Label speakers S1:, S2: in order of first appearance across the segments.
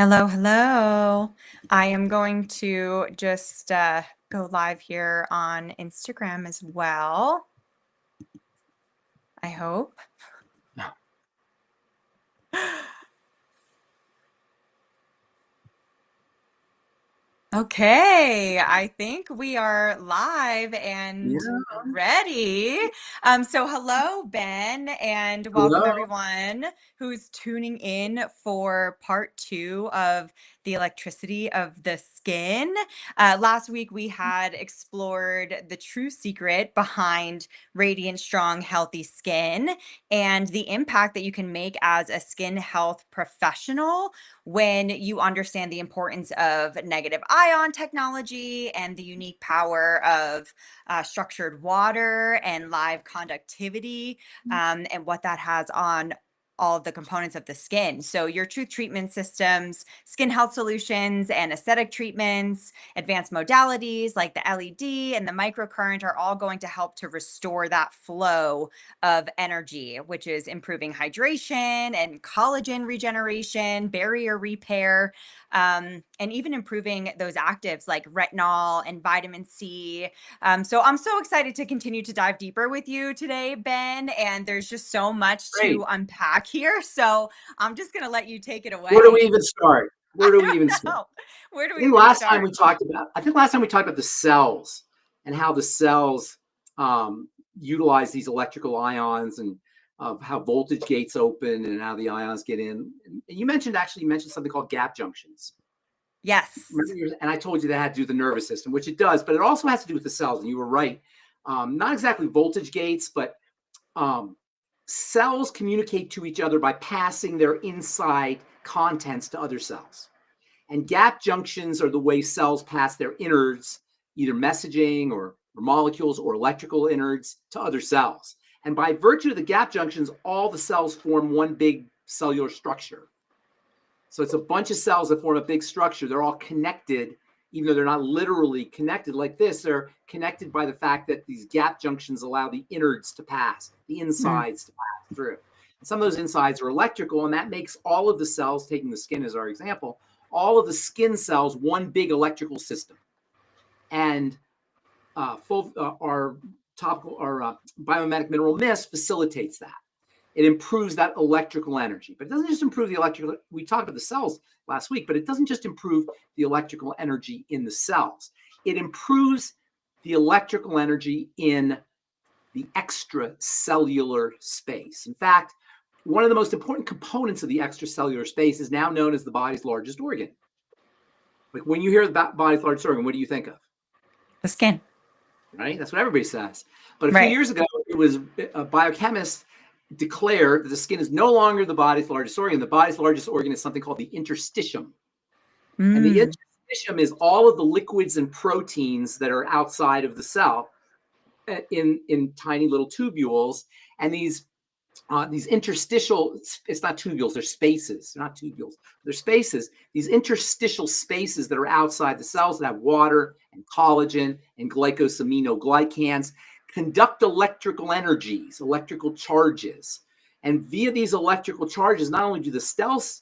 S1: Hello, hello. I am going to just go live here on Instagram as well. I hope. Okay, I think we are live and
S2: Yeah.
S1: ready. So hello, Ben, and welcome
S2: Hello.
S1: everyone who's tuning in for part two of the electricity of the skin. Last week we had explored the true secret behind radiant, strong, healthy skin and the impact that you can make as a skin health professional when you understand the importance of negative ion technology and the unique power of structured water and live conductivity, and what that has on all of the components of the skin. So your truth treatment systems, skin health solutions, and aesthetic treatments, advanced modalities like the LED and the microcurrent are all going to help to restore that flow of energy, which is improving hydration and collagen regeneration, barrier repair, and even improving those actives like retinol and vitamin C. So I'm so excited to continue to dive deeper with you today, Ben. And there's just so much
S2: Great.
S1: to unpack here. So I'm just going to let you take it
S2: Where do we
S1: away.
S2: even start?
S1: I
S2: Where do we even
S1: don't
S2: start?
S1: know. Where do
S2: I
S1: we
S2: think
S1: even
S2: last time
S1: start?
S2: we talked about, I think last time we talked about the cells and how the cells utilize these electrical ions and of how voltage gates open and how the ions get in. And you mentioned something called gap junctions.
S1: Yes.
S2: Remember, and I told you that had to do with the nervous system, which it does, but it also has to do with the cells. And you were right. Not exactly voltage gates, but um, cells communicate to each other by passing their inside contents to other cells. And gap junctions are the way cells pass their innards, either messaging or molecules or electrical innards to other cells. And by virtue of the gap junctions, all the cells form one big cellular structure. So it's a bunch of cells that form a big structure. They're all connected, even though they're not literally connected like this. They're connected by the fact that these gap junctions allow the innards to pass, the
S1: Mm.
S2: insides to pass through. And some of those insides are electrical, and that makes all of the cells, taking the skin as our example, all of the skin cells one big electrical system. And our topical or biomimetic mineral mist facilitates that. It improves that electrical energy, but it doesn't just improve the electrical. We talked about the cells last week, but it doesn't just improve the electrical energy in the cells. It improves the electrical energy in the extracellular space. In fact, one of the most important components of the extracellular space is now known as the body's largest organ. Like when you hear about body's largest organ, what do you think of?
S1: The skin.
S2: Right? That's what everybody says. But a few
S1: Right.
S2: years ago, it was a biochemist declared that the skin is no longer the body's largest organ. The body's largest organ is something called the interstitium. And the
S1: Mm.
S2: interstitium is all of the liquids and proteins that are outside of the cell in tiny little tubules. And these interstitial, it's not tubules, they're spaces. They're not tubules, they're spaces. These interstitial spaces that are outside the cells that have water and collagen and glycosaminoglycans conduct electrical energies, electrical charges. And via these electrical charges, not only do the cells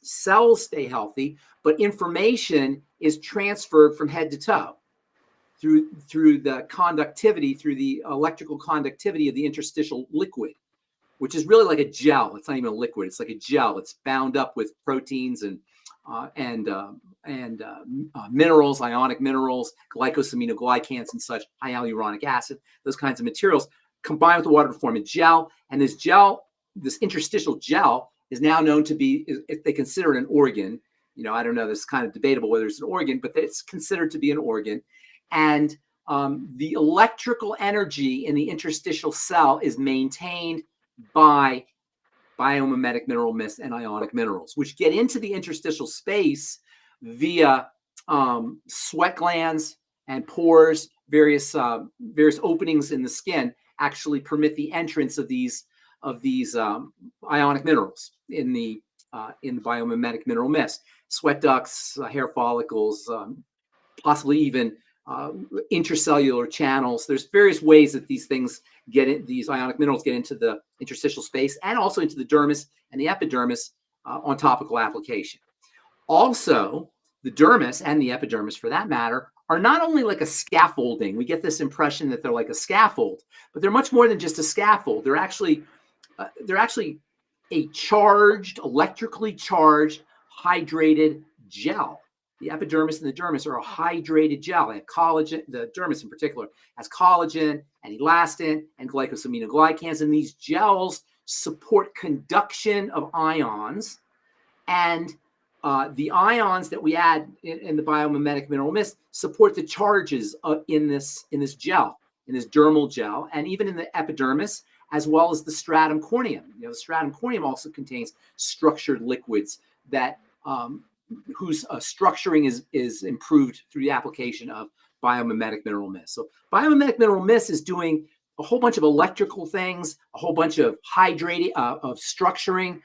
S2: stay healthy, but information is transferred from head to toe through the conductivity, through the electrical conductivity of the interstitial liquid, which is really like a gel. It's not even a liquid. It's like a gel. It's bound up with proteins and minerals, ionic minerals, glycosaminoglycans and such, high hyaluronic acid, those kinds of materials combined with the water to form a gel. And this gel, this interstitial gel, is now known to be, if they consider it an organ, I don't know, this is kind of debatable whether it's an organ, but it's considered to be an organ. And the electrical energy in the interstitial cell is maintained by biomimetic mineral mist and ionic minerals, which get into the interstitial space via sweat glands and pores. Various openings in the skin actually permit the entrance of these ionic minerals in the biomimetic mineral mist. Sweat ducts, hair follicles, possibly even intracellular channels. There's various ways that these ionic minerals get into the interstitial space and also into the dermis and the epidermis on topical application. Also, the dermis and the epidermis, for that matter, are not only like a scaffolding. We get this impression that they're like a scaffold, but they're much more than just a scaffold. They're actually a charged, electrically charged, hydrated gel. The epidermis and the dermis are a hydrated gel. They have collagen, the dermis in particular has collagen and elastin and glycosaminoglycans, and these gels support conduction of ions. And the ions that we add in the biomimetic mineral mist support the charges in this gel, in this dermal gel, and even in the epidermis, as well as the stratum corneum. The stratum corneum also contains structured liquids that whose structuring is improved through the application of biomimetic mineral mist. So biomimetic mineral mist is doing a whole bunch of electrical things, a whole bunch of hydrating, of structuring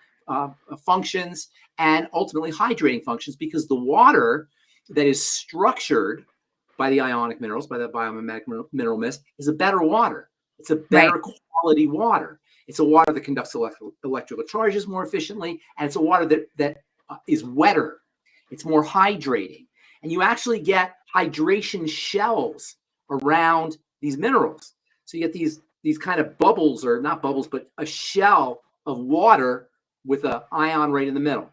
S2: functions, and ultimately hydrating functions, because the water that is structured by the ionic minerals, by the biomimetic mineral mist, is a better water. It's a better quality water. It's a water that conducts electrical charges more efficiently, and it's a water that is wetter. It's more hydrating. And you actually get hydration shells around these minerals. So you get these kind of bubbles, or not bubbles, but a shell of water with an ion right in the middle.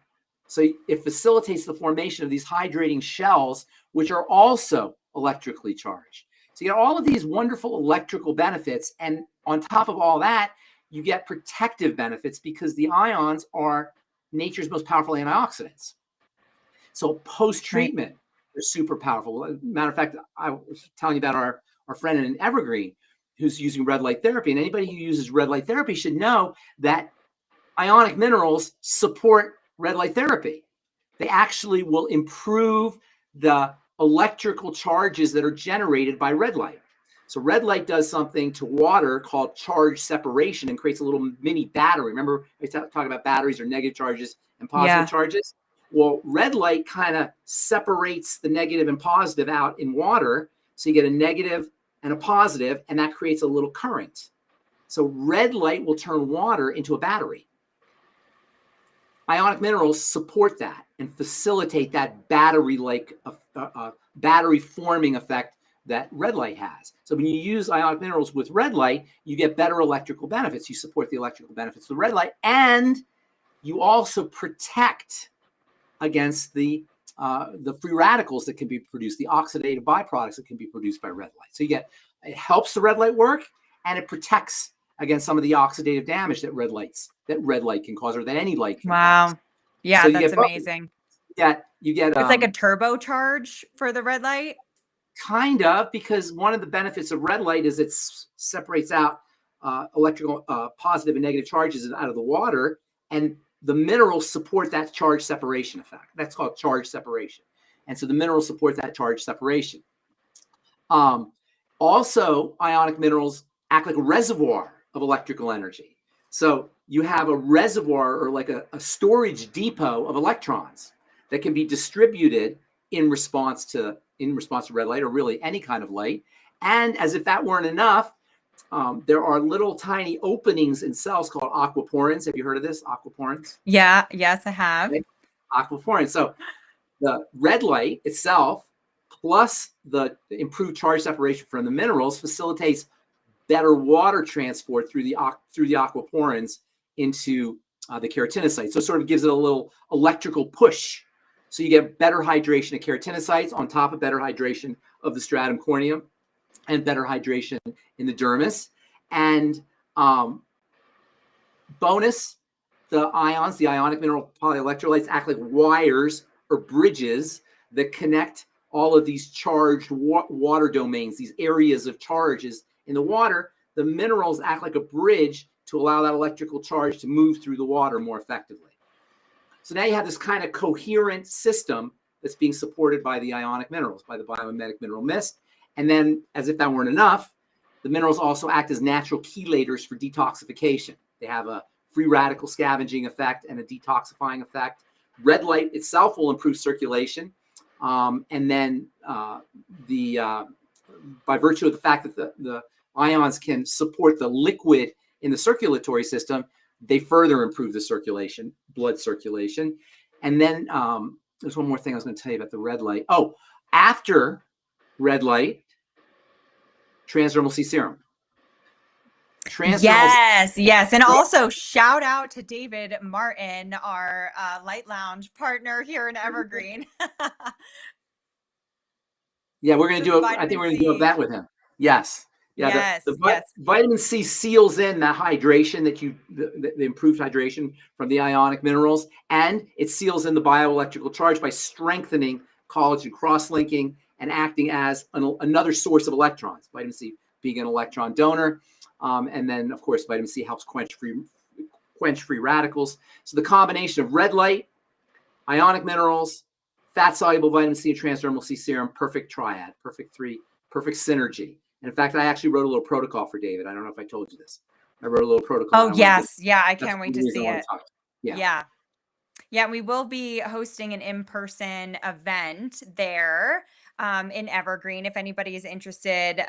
S2: So it facilitates the formation of these hydrating shells, which are also electrically charged. So you get all of these wonderful electrical benefits. And on top of all that, you get protective benefits, because the ions are nature's most powerful antioxidants. So post-treatment, they're super powerful. Matter of fact, I was telling you about our friend in Evergreen who's using red light therapy. And anybody who uses red light therapy should know that ionic minerals support red light therapy. They actually will improve the electrical charges that are generated by red light. So red light does something to water called charge separation and creates a little mini battery. Remember, we talk about batteries or negative charges and positive charges? Well, red light kind of separates the negative and positive out in water. So you get a negative and a positive, and that creates a little current. So red light will turn water into a battery. Ionic minerals support that and facilitate that battery-like battery forming effect that red light has. So when you use ionic minerals with red light, you get better electrical benefits. You support the electrical benefits of the red light, and you also protect against the free radicals that can be produced, the oxidative byproducts that can be produced by red light. So it helps the red light work, and it protects against some of the oxidative damage that red light can cause, or that any light can cause.
S1: Yeah,
S2: So
S1: that's amazing.
S2: You get
S1: it's like a turbocharge for the red light.
S2: Kind of, because one of the benefits of red light is it separates out electrical positive and negative charges out of the water, and the minerals support that charge separation effect. That's called charge separation. And so the minerals support that charge separation. Also, ionic minerals act like a reservoir of electrical energy. So you have a reservoir, or like a storage depot of electrons that can be distributed in response to red light, or really any kind of light. And as if that weren't enough, there are little tiny openings in cells called aquaporins. Have you heard of this? Aquaporins?
S1: Yeah, yes, I have.
S2: Okay. Aquaporins. So the red light itself, plus the improved charge separation from the minerals, facilitates better water transport through the aquaporins into the keratinocytes. So it sort of gives it a little electrical push. So you get better hydration of keratinocytes on top of better hydration of the stratum corneum, and better hydration in the dermis. And bonus, the ions, the ionic mineral polyelectrolytes, act like wires or bridges that connect all of these charged water domains, these areas of charges in the water. The minerals act like a bridge to allow that electrical charge to move through the water more effectively. So now you have this kind of coherent system that's being supported by the ionic minerals, by the biomimetic mineral mist. And then, as if that weren't enough, the minerals also act as natural chelators for detoxification. They have a free radical scavenging effect and a detoxifying effect. Red light itself will improve circulation. And then by virtue of the fact that the ions can support the liquid in the circulatory system, they further improve the circulation, blood circulation. And then there's one more thing I was going to tell you about the red light. Oh, after red light, transdermal C serum. Transdermal.
S1: Yes, yes. And also shout out to David Martin, our Light Lounge partner here in Evergreen.
S2: Yeah, we're going to
S1: The
S2: do. I think
S1: vitamin
S2: we're going to do
S1: C.
S2: that with him. Yes. Yeah.
S1: Yes, yes.
S2: Vitamin C seals in that hydration the improved hydration from the ionic minerals, and it seals in the bioelectrical charge by strengthening collagen cross-linking and acting as another source of electrons. Vitamin C being an electron donor, and then of course vitamin C helps quench free radicals. So the combination of red light, ionic minerals, fat soluble vitamin C, and transdermal C serum, perfect triad, perfect synergy. And in fact, I actually wrote a little protocol for David. I don't know if I told you this. I wrote a little protocol,
S1: Oh,
S2: and I want to give.
S1: yes. Yeah, I
S2: That's
S1: can't wait
S2: one
S1: to
S2: reason I
S1: see
S2: want to
S1: it.
S2: talk. Yeah,
S1: Yeah. Yeah, we will be hosting an in-person event there in Evergreen. If anybody is interested,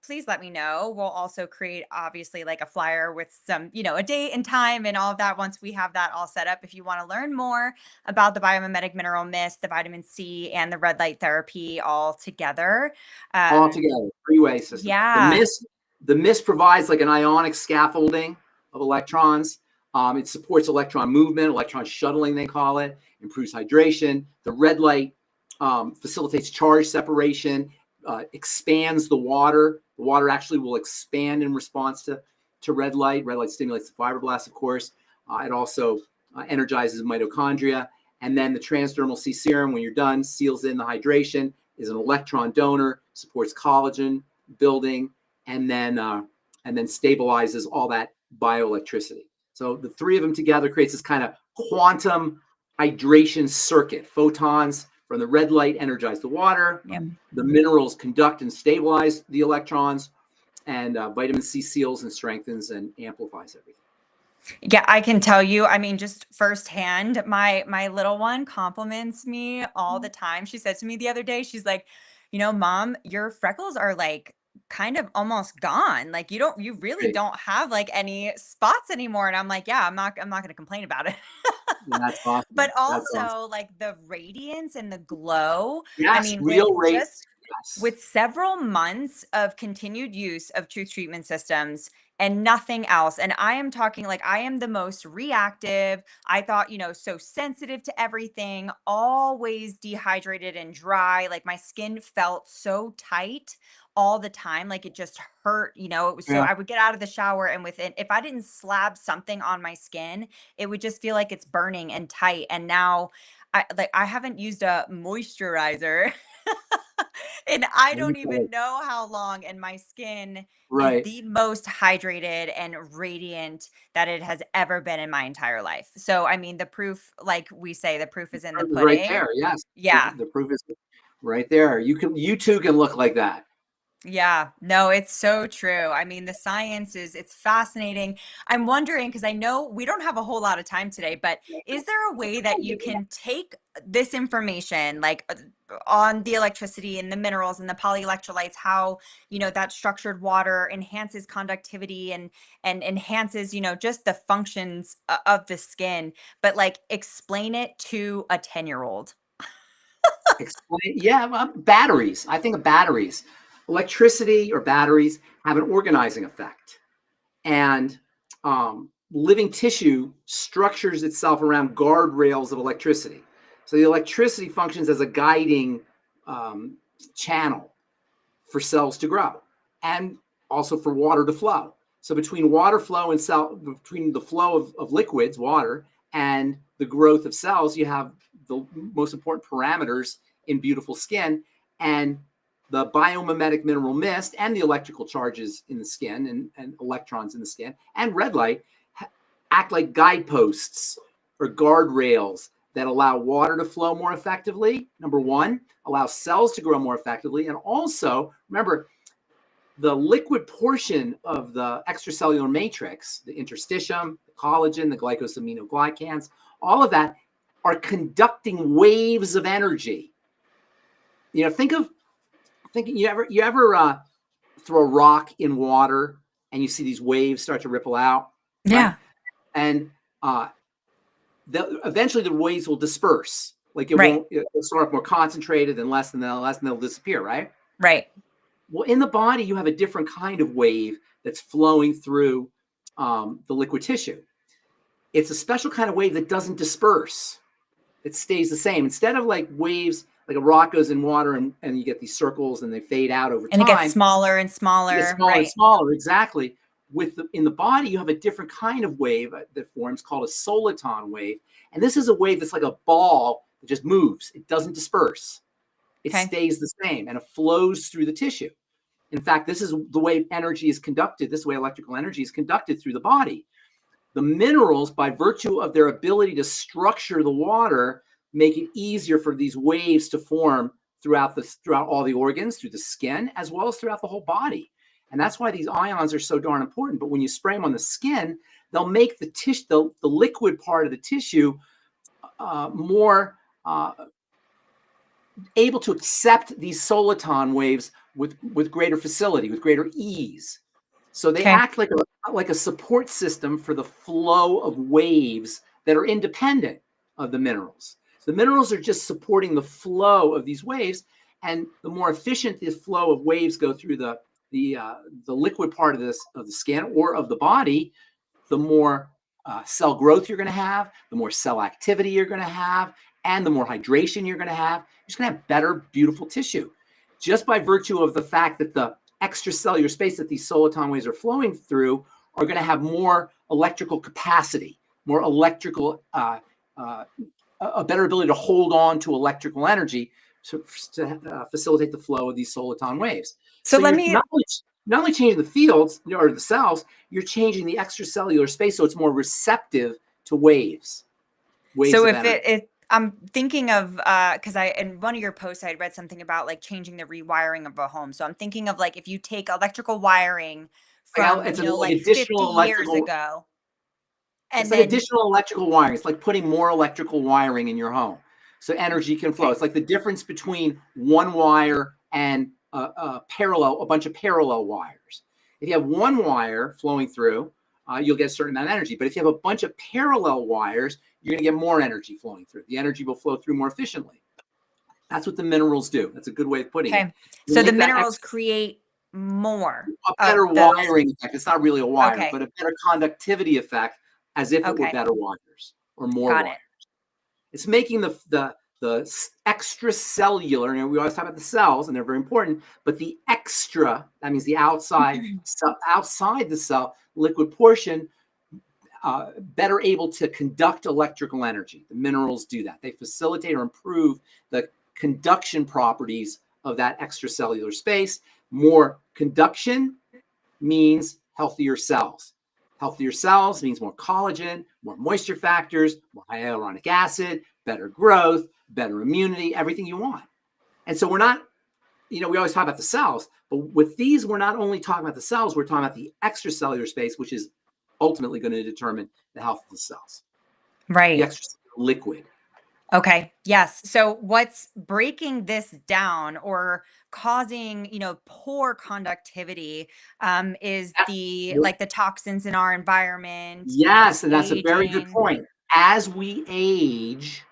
S1: please let me know. We'll also create, obviously, like a flyer with some, a date and time and all of that once we have that all set up. If you want to learn more about the biomimetic mineral mist, the vitamin C, and the red light therapy all together.
S2: all
S1: Um,
S2: together, three-way system.
S1: yeah.
S2: The mist provides like an ionic scaffolding of electrons. It supports electron movement, electron shuttling, they call it, improves hydration. The red light facilitates charge separation, expands the water. The water actually will expand in response to red light. Red light stimulates the fibroblasts, of course. It also energizes mitochondria. And then the transdermal C serum, when you're done, seals in the hydration, is an electron donor, supports collagen building, and then stabilizes all that bioelectricity. So the three of them together creates this kind of quantum hydration circuit. Photons from the red light energize the water.
S1: Yeah.
S2: The minerals conduct and stabilize the electrons, and vitamin C seals and strengthens and amplifies everything.
S1: Yeah, I can tell you, I mean, just firsthand, my little one compliments me all the time. She said to me the other day, she's like, Mom, your freckles are like kind of almost gone. Like you really
S2: Great.
S1: don't have like any spots anymore. And I'm like, yeah, I'm not gonna complain about it.
S2: That's awesome.
S1: But
S2: That's awesome.
S1: also like the radiance and the glow. I
S2: Yes,
S1: mean, with
S2: real rate.
S1: just
S2: Yes.
S1: with several months of continued use of truth treatment systems and nothing else. And I am talking like I am the most reactive. I thought, so sensitive to everything, always dehydrated and dry. Like my skin felt so tight all the time. Like it just hurt, it was so
S2: Yeah.
S1: I would get out of the shower and if I didn't slab something on my skin, it would just feel like it's burning and tight. And now I haven't used a moisturizer and I don't even know how long, and my skin is
S2: Right.
S1: the most hydrated and radiant that it has ever been in my entire life. So, I mean, the proof, like we say, the proof is in the
S2: Proof is right
S1: pudding.
S2: there. Yes.
S1: Yeah.
S2: The proof is right there. You too can look like that.
S1: Yeah, no, it's so true. I mean, the science it's fascinating. I'm wondering because I know we don't have a whole lot of time today, but is there a way that you can take this information like on the electricity and the minerals and the polyelectrolytes, how, that structured water enhances conductivity and enhances, just the functions of the skin, but like explain it to a 10-year-old?
S2: Explain. Yeah, well, batteries. I think of batteries. Electricity or batteries have an organizing effect, and living tissue structures itself around guardrails of electricity. So the electricity functions as a guiding um, channel for cells to grow, and also for water to flow. So between water flow and between the flow of liquids, water, and the growth of cells, you have the most important parameters in beautiful skin. And the biomimetic mineral mist and the electrical charges in the skin and electrons in the skin and red light act like guideposts or guardrails that allow water to flow more effectively. Number one, allow cells to grow more effectively. And also, remember, the liquid portion of the extracellular matrix, the interstitium, the collagen, the glycosaminoglycans, all of that are conducting waves of energy. Think you ever throw a rock in water and you see these waves start to ripple out, right?
S1: Yeah.
S2: And eventually the waves will disperse Like it'll start off more concentrated and less, and then they'll disappear, right?
S1: Right.
S2: Well, in the body, you have a different kind of wave that's flowing through the liquid tissue. It's a special kind of wave that doesn't disperse. It stays the same. Instead of like waves, like a rock goes in water and you get these circles and they fade out over
S1: And it gets
S2: time.
S1: smaller and
S2: It gets
S1: smaller.
S2: smaller and
S1: Right.
S2: smaller, exactly. In the body, you have a different kind of wave that forms called a soliton wave. And this is a wave that's like a ball that just moves. It doesn't disperse. It
S1: Okay.
S2: stays the same and it flows through the tissue. In fact, this is the way energy is conducted. This way electrical energy is conducted through the body. The minerals, by virtue of their ability to structure the water, make it easier for these waves to form throughout all the organs, through the skin, as well as throughout the whole body. And that's why these ions are so darn important. But when you spray them on the skin, they'll make the tissue, the liquid part of the tissue, more able to accept these soliton waves with greater facility, with greater ease. So they
S1: Okay.
S2: act like a support system for the flow of waves that are independent of the minerals. The minerals are just supporting the flow of these waves, and the more efficient the flow of waves go through the liquid part of the skin or of the body, the more cell growth you're going to have, the more cell activity you're going to have, and the more hydration you're going to have. You're just going to have better, beautiful tissue. Just by virtue of the fact that the extracellular space that these soliton waves are flowing through are going to have more electrical capacity, more electrical, a better ability to hold on to electrical energy to facilitate the flow of these soliton waves.
S1: So
S2: So
S1: let
S2: you're
S1: me
S2: not only changing the fields or the cells, you're changing the extracellular space so it's more receptive to waves
S1: So
S2: of
S1: if
S2: energy.
S1: I'm thinking of because I in one of your posts I had read something about like changing the rewiring of a home. So I'm thinking of like if you take electrical wiring from,
S2: It's like
S1: like 50
S2: additional
S1: years
S2: electrical.
S1: ago
S2: It's
S1: and
S2: like
S1: then
S2: additional electrical wiring. It's like putting more electrical wiring in your home, so energy can flow.
S1: okay.
S2: It's like the difference between one wire and a bunch of parallel wires. If you have one wire flowing through, you'll get a certain amount of energy. But if you have a bunch of parallel wires, you're going to get more energy flowing through. The energy will flow through more efficiently. That's what the minerals do. That's a good way of putting it.
S1: Okay.
S2: They
S1: So the
S2: make that
S1: minerals create more
S2: a
S1: of
S2: better
S1: those.
S2: wiring effect. It's not really a wire,
S1: Okay.
S2: but a better conductivity effect, as if it were
S1: Okay.
S2: better wires or more
S1: Got
S2: wires.
S1: it.
S2: It's making the extracellular. We always talk about the cells, and they're very important. But the extra, that means the outside the cell liquid portion, better able to conduct electrical energy. The minerals do that. They facilitate or improve the conduction properties of that extracellular space. More conduction means healthier cells. Healthier cells means more collagen, more moisture factors, more hyaluronic acid, better growth, better immunity, everything you want. And so we're not, we always talk about the cells, but with these, we're not only talking about the cells, we're talking about the extracellular space, which is ultimately going to determine the health of the cells, the
S1: Right.
S2: extracellular liquid.
S1: Okay. Yes. So what's breaking this down or causing, poor conductivity is the like the toxins in our environment,
S2: Yes, and that's a very good
S1: aging.
S2: point. As we age,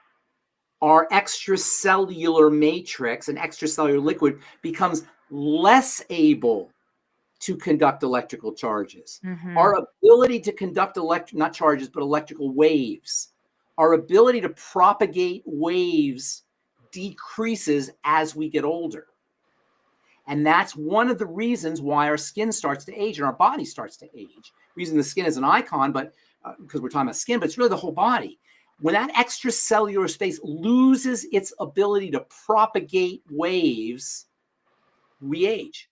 S2: our extracellular matrix and extracellular liquid becomes less able to conduct electrical charges.
S1: Mhm.
S2: Our ability to conduct not charges, but electrical waves, our ability to propagate waves decreases as we get older. And that's one of the reasons why our skin starts to age and our body starts to age. We're using the skin as an icon, but because we're talking about skin, but it's really the whole body. When that extracellular space loses its ability to propagate waves, we age.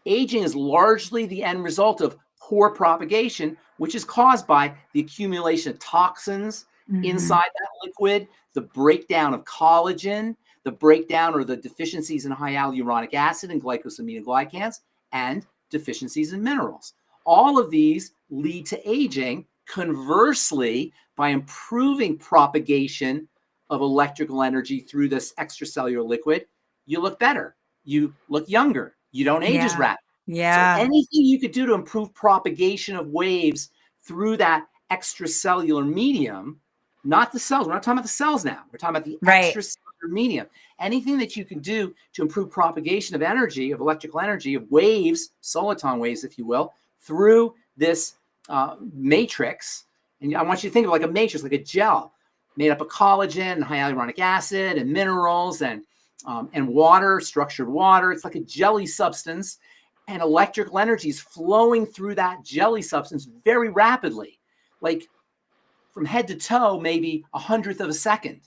S2: Aging is largely the end result of poor propagation, which is caused by the accumulation of toxins
S1: Mhm.
S2: inside that liquid, the breakdown of collagen, the breakdown or the deficiencies in hyaluronic acid and glycosaminoglycans, and deficiencies in minerals. All of these lead to aging. Conversely, by improving propagation of electrical energy through this extracellular liquid, you look better. You look younger. You don't age as
S1: Yeah.
S2: rapidly. So
S1: Yeah.
S2: anything you could do to improve propagation of waves through that extracellular medium not the cells. We're not talking about the cells now. We're talking about the
S1: Right.
S2: extracellular medium. Anything that you can do to improve propagation of energy, of electrical energy, of waves, soliton waves, if you will, through this matrix. And I want you to think of like a matrix, like a gel made up of collagen and hyaluronic acid and minerals and water, structured water. It's like a jelly substance, and electrical energy is flowing through that jelly substance very rapidly, like from head to toe, maybe 100th of a second.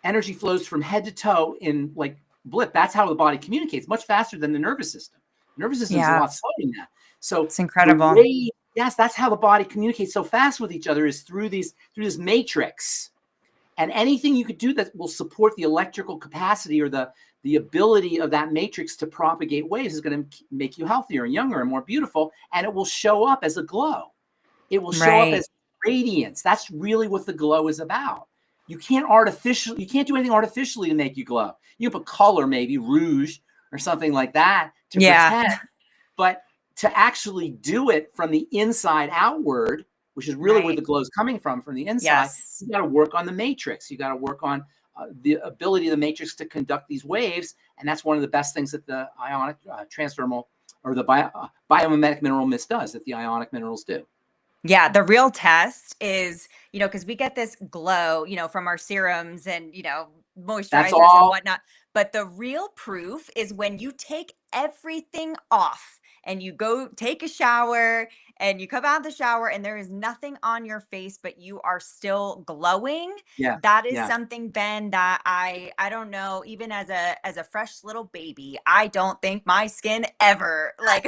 S2: Energy flows from head to toe in like blip. That's how the body communicates, much faster than the nervous system. The nervous system is a
S1: Yeah.
S2: lot slower than that. So
S1: It's
S2: the
S1: incredible.
S2: way, yes, that's how the body communicates so fast with each other, is through this matrix. And anything you could do that will support the electrical capacity or the ability of that matrix to propagate waves is going to make you healthier and younger and more beautiful. And it will show up as a glow. It will show up
S1: Right.
S2: as radiance. That's really what the glow is about. You can't do anything artificially to make you glow. You can put color, maybe rouge or something like that to
S1: Yeah.
S2: pretend, but to actually do it from the inside outward, which is really where
S1: Right.
S2: the glow is coming from the inside,
S1: Yes.
S2: you got to work on the matrix. You got to work on the ability of the matrix to conduct these waves. And that's one of the best things that the ionic transdermal or the biomimetic mineral mist does, that the ionic minerals do.
S1: Yeah, the real test is, because we get this glow, from our serums and,
S2: That's
S1: moisturizers and
S2: all.
S1: whatnot. But the real proof is when you take everything off and you go take a shower and you come out of the shower and there is nothing on your face, but you are still glowing.
S2: Yeah.
S1: That is
S2: Yeah.
S1: something, Ben, that I don't know, even as a fresh little baby, I don't think my skin ever like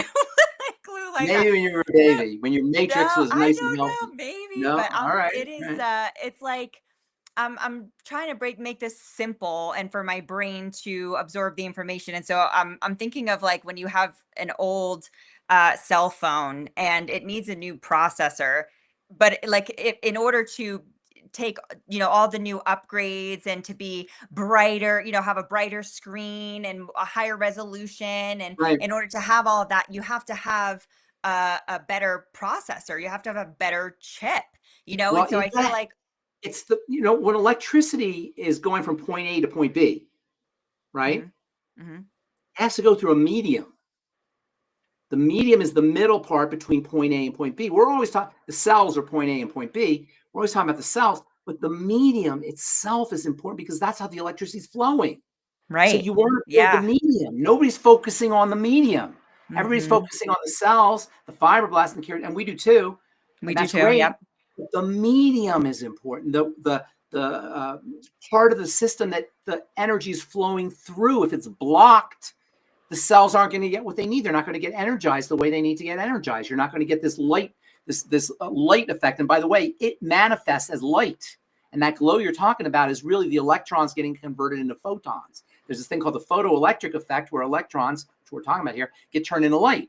S1: glue like that.
S2: Maybe when you were a
S1: So
S2: baby, when your
S1: no,
S2: matrix was
S1: I
S2: nice and
S1: don't
S2: healthy.
S1: know, maybe,
S2: No?
S1: but
S2: All right.
S1: it is
S2: All right.
S1: it's like I'm trying to make this simple and for my brain to absorb the information. And so I'm thinking of like when you have an old cell phone and it needs a new processor, but like in order to take all the new upgrades and to be brighter, have a brighter screen and a higher resolution, and
S2: Right.
S1: in order to have all of that you have to have a better processor, you have to have a better chip, and
S2: Well,
S1: so I feel like
S2: it's when electricity is going from point A to point B, right?
S1: mhm, mhm,
S2: It has to go through a medium. The medium is the middle part between point A and point B. We're always talking, the cells are point A and point B. We're always talking about the cells, but the medium itself is important because that's how the electricity is flowing. So
S1: right,
S2: you want to build the
S1: yeah,
S2: medium. Nobody's focusing on the medium. Everybody's
S1: mhm,
S2: focusing on the cells, the fibroblasts, and the keratin, and we do too,
S1: we
S2: and
S1: do
S2: that's
S1: too,
S2: great.
S1: yep,
S2: But the medium is important. The part of the system that the energy is flowing through. If it's blocked, the cells aren't going to get what they need. They're not going to get energized the way they need to get energized. You're not going to get this light, this light effect. And by the way, it manifests as light. And that glow you're talking about is really the electrons getting converted into photons. There's this thing called the photoelectric effect where electrons, which we're talking about here, get turned into light.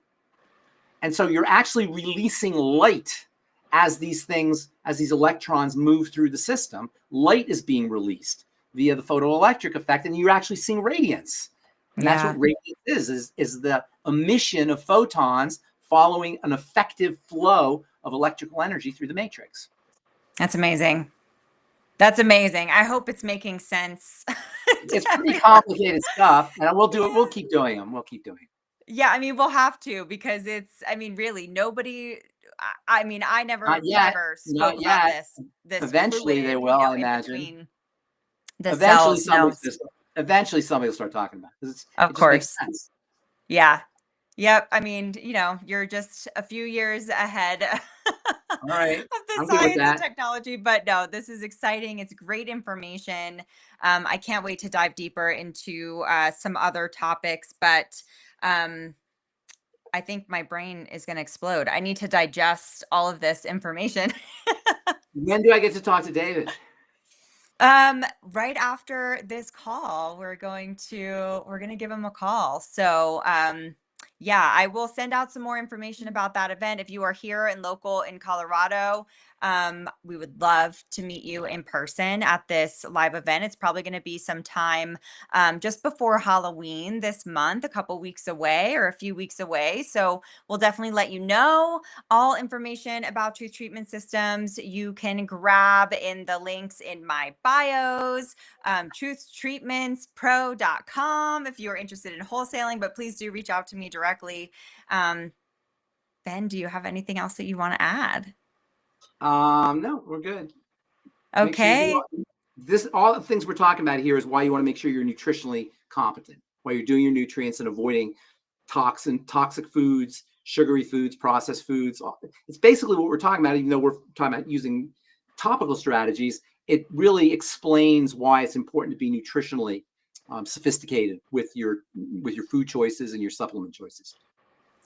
S2: And so you're actually releasing light as these electrons move through the system. Light is being released via the photoelectric effect, and you're actually seeing radiance. And that's
S1: yeah,
S2: what radiance is the emission of photons following an effective flow of electrical energy through the matrix.
S1: that's amazing. That's amazing. I hope it's making sense to
S2: It's pretty
S1: everyone.
S2: complicated stuff, and we'll do it. We'll
S1: Yeah.
S2: keep doing them. We'll keep doing it.
S1: Yeah, I mean, we'll have to because I mean, really, nobody, I mean, I
S2: Not
S1: never
S2: yet.
S1: ever spoke
S2: Not
S1: about
S2: yet.
S1: this
S2: Eventually they
S1: fluid,
S2: will, I
S1: in
S2: imagine.
S1: between the
S2: Eventually
S1: cells. No,
S2: somebody's just eventually somebody will start talking about it because
S1: of
S2: it just makes
S1: course.
S2: sense.
S1: Yeah. Yep. I mean, you're just a few years ahead
S2: All right.
S1: of the
S2: I'm good with
S1: science and
S2: that.
S1: technology, but no, this is exciting. It's great information. I can't wait to dive deeper into some other topics, but um, I think my brain is going to explode. I need to digest all of this information.
S2: When do I get to talk to David?
S1: Right after this call, we're going to give him a call. So, yeah, I will send out some more information about that event. If you are here and local in Colorado, We would love to meet you in person at this live event. It's probably going to be sometime just before Halloween this month, a couple weeks away or a few weeks away. So we'll definitely let you know. All information about Truth Treatment Systems you can grab in the links in my bios, truthtreatmentspro.com if you're interested in wholesaling, but please do reach out to me directly. Ben, do you have anything else that you want to add?
S2: No, we're good. Make sure you do
S1: Okay.
S2: this. All the things we're talking about here is why you want to make sure you're nutritionally competent, why you're doing your nutrients and avoiding toxic foods, sugary foods, processed foods. It's basically what we're talking about, even though we're talking about using topical strategies. It really explains why it's important to be nutritionally sophisticated with your food choices and your supplement choices.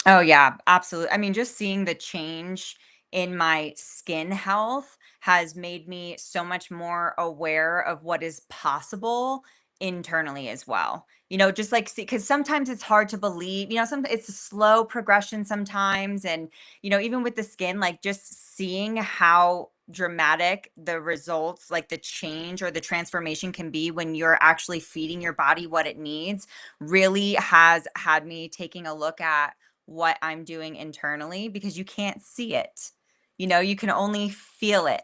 S1: Oh yeah, absolutely. I mean, just seeing the change in my skin health has made me so much more aware of what is possible internally as well. Just like see, because sometimes it's hard to believe, some it's a slow progression sometimes. And, even with the skin, like just seeing how dramatic the results, like the change or the transformation can be when you're actually feeding your body what it needs, really has had me taking a look at what I'm doing internally because you can't see it. You can only feel it.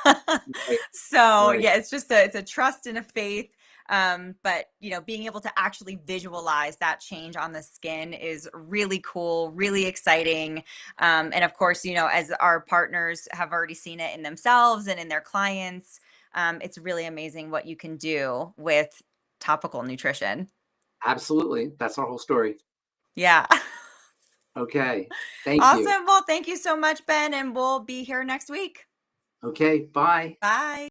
S2: Right,
S1: So
S2: right.
S1: yeah, it's a trust and a faith. But being able to actually visualize that change on the skin is really cool, really exciting. And of course, as our partners have already seen it in themselves and in their clients, it's really amazing what you can do with topical nutrition.
S2: Absolutely. That's our whole story.
S1: Yeah.
S2: Okay. Thank you.
S1: Awesome. Well, thank you so much, Ben, and we'll be here next week.
S2: Okay. Bye.
S1: Bye.